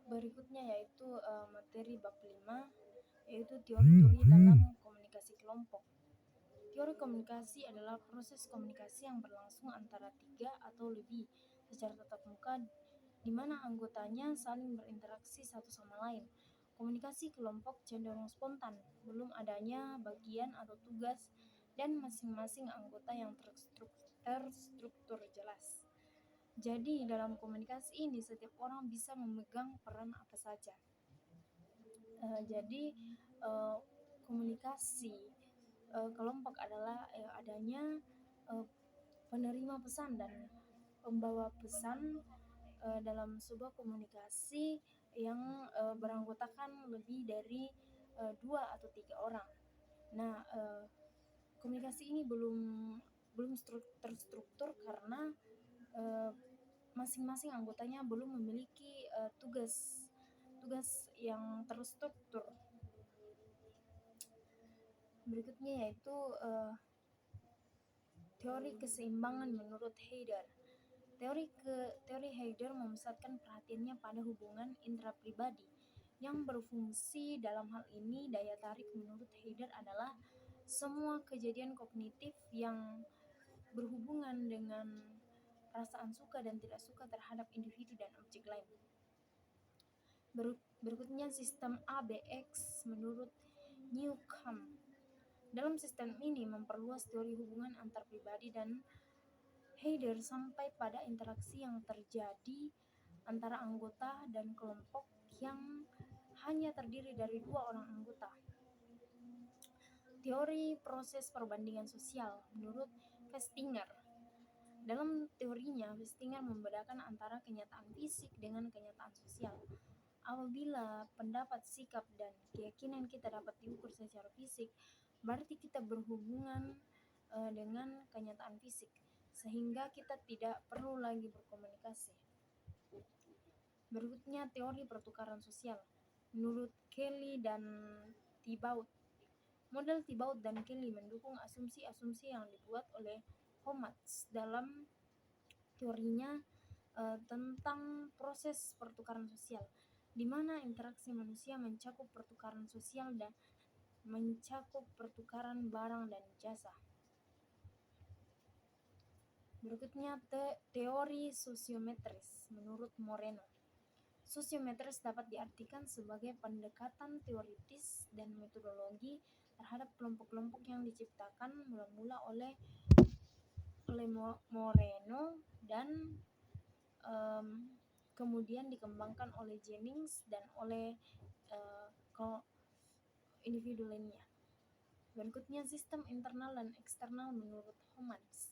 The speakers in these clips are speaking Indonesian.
Berikutnya yaitu materi bab 5, yaitu teori-teori dalam komunikasi kelompok. Teori komunikasi adalah proses komunikasi yang berlangsung antara 3 atau lebih secara tatap muka di mana anggotanya saling berinteraksi satu sama lain. Komunikasi kelompok cenderung spontan, belum adanya bagian atau tugas dan masing-masing anggota yang terstruktur jelas. Jadi dalam komunikasi ini setiap orang bisa memegang peran apa saja. Jadi komunikasi kelompok adalah adanya penerima pesan dan pembawa pesan dalam sebuah komunikasi yang beranggotakan lebih dari 2 atau 3 orang. Nah, komunikasi ini belum terstruktur karena masing-masing anggotanya belum memiliki tugas yang terstruktur. Berikutnya yaitu teori keseimbangan menurut Heider. Teori Heider memusatkan perhatiannya pada hubungan intrapribadi yang berfungsi. Dalam hal ini, daya tarik menurut Heider adalah semua kejadian kognitif yang berhubungan dengan perasaan suka dan tidak suka terhadap individu dan objek lain. Berikutnya sistem ABX menurut Newcomb. Dalam sistem ini memperluas teori hubungan antar pribadi dan Heider sampai pada interaksi yang terjadi antara anggota dan kelompok yang hanya terdiri dari 2 orang anggota. Teori proses perbandingan sosial menurut Festinger. Dalam teorinya, Festinger membedakan antara kenyataan fisik dengan kenyataan sosial. Apabila pendapat, sikap, dan keyakinan kita dapat diukur secara fisik, berarti kita berhubungan dengan kenyataan fisik, sehingga kita tidak perlu lagi berkomunikasi. Berikutnya teori pertukaran sosial menurut Kelly dan Thibault. Model Thibault dan Kelly mendukung asumsi-asumsi yang dibuat oleh Homatz dalam teorinya tentang proses pertukaran sosial, di mana interaksi manusia mencakup pertukaran sosial dan mencakup pertukaran barang dan jasa. Berikutnya teori sosiometris menurut Moreno. Sosiometris dapat diartikan sebagai pendekatan teoritis dan metodologi terhadap kelompok-kelompok yang diciptakan mula-mula oleh Moreno dan kemudian dikembangkan oleh Jennings dan oleh individu lainnya. Berikutnya sistem internal dan eksternal menurut Homatz.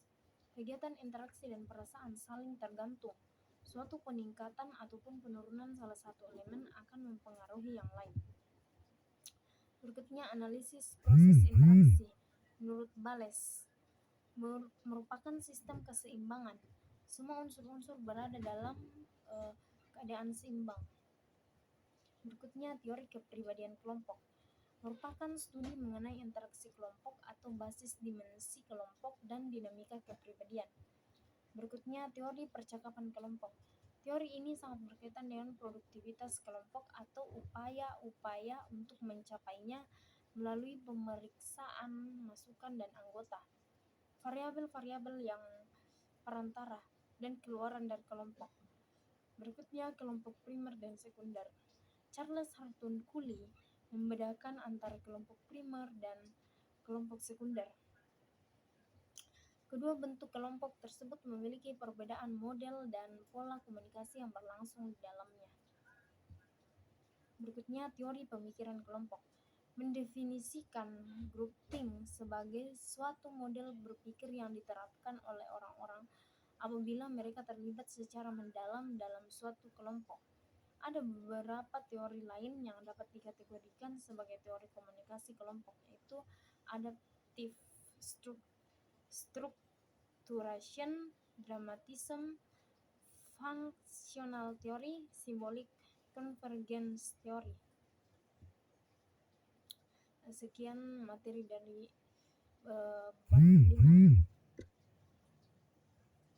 Kegiatan interaksi dan perasaan saling tergantung. Suatu peningkatan ataupun penurunan salah satu elemen akan mempengaruhi yang lain. Berikutnya analisis proses interaksi menurut Bales. Merupakan sistem keseimbangan. Semua unsur-unsur berada dalam keadaan seimbang. Berikutnya teori kepribadian kelompok. Merupakan studi mengenai interaksi kelompok atau basis dimensi kelompok dan dinamika kepribadian. Berikutnya teori percakapan kelompok. Teori ini sangat berkaitan dengan produktivitas kelompok atau upaya-upaya untuk mencapainya melalui pemeriksaan masukan dan anggota, variabel-variabel yang perantara, dan keluaran dari kelompok. Berikutnya kelompok primer dan sekunder. Charles Hartung Cooley membedakan antara kelompok primer dan kelompok sekunder. Kedua bentuk kelompok tersebut memiliki perbedaan model dan pola komunikasi yang berlangsung di dalamnya. Berikutnya teori pemikiran kelompok. Mendefinisikan grouping sebagai suatu model berpikir yang diterapkan oleh orang-orang apabila mereka terlibat secara mendalam dalam suatu kelompok. Ada beberapa teori lain yang dapat dikategorikan sebagai teori komunikasi kelompok, yaitu adaptive structuration, dramatism, functional theory, symbolic convergence theory. Sekian materi dari bab 5